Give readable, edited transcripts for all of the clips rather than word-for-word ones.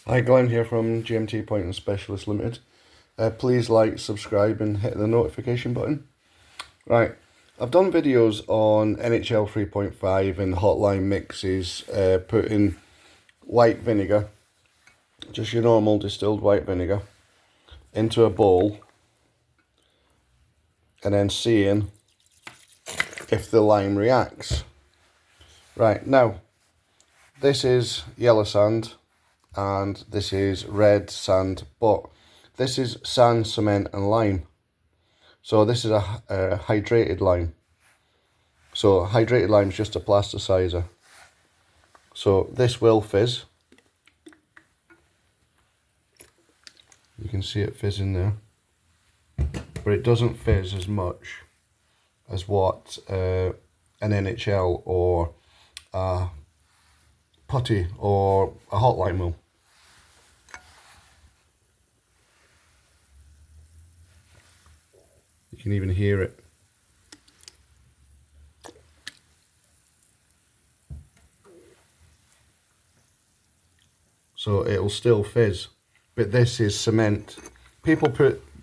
Hi, Glenn here from GMT Point and Specialist Limited. Please like, subscribe and hit the notification button. Right, I've done videos on NHL 3.5 and hotline mixes, putting white vinegar, just your normal distilled white vinegar, into a bowl and then seeing if the lime reacts. Right, now this is yellow sand and this is red sand, but this is sand, cement and lime. So this is a hydrated lime. So hydrated lime is just a plasticizer. So this will fizz. You can see it fizzing there. But it doesn't fizz as much as what an NHL or a putty or a hot lime will. You can even hear it. So it'll still fizz, but this is cement. People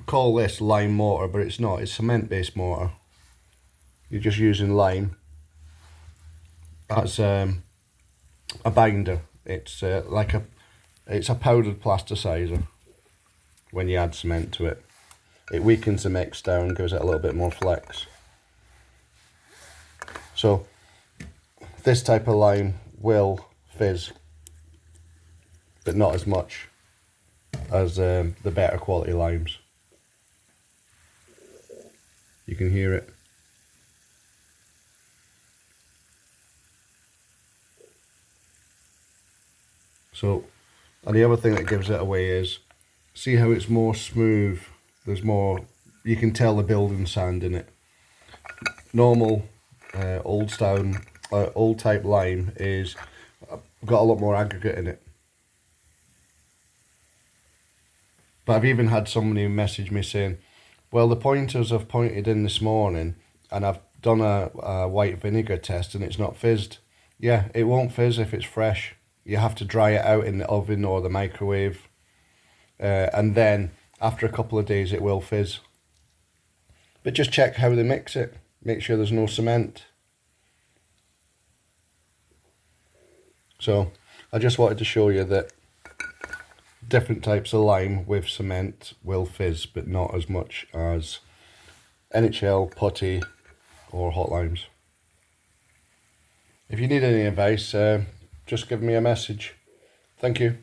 call this lime mortar, but it's not. It's cement-based mortar. You're just using lime as a binder. It's it's a powdered plasticizer. When you add cement to it, it weakens the mix down, gives it a little bit more flex. So this type of lime will fizz, but not as much as the better quality limes. You can hear it. So, and the other thing that gives it away is, see how it's more smooth. There's more, you can tell the building sand in it. Normal old type lime is got a lot more aggregate in it. But I've even had somebody message me saying, well, the pointers I've pointed in this morning and I've done a white vinegar test and it's not fizzed. Yeah, it won't fizz if it's fresh. You have to dry it out in the oven or the microwave. And then after a couple of days it will fizz. But just check how they mix it. Make sure there's no cement. So I just wanted to show you that different types of lime with cement will fizz, but not as much as NHL, putty or hot limes. If you need any advice, just give me a message. Thank you.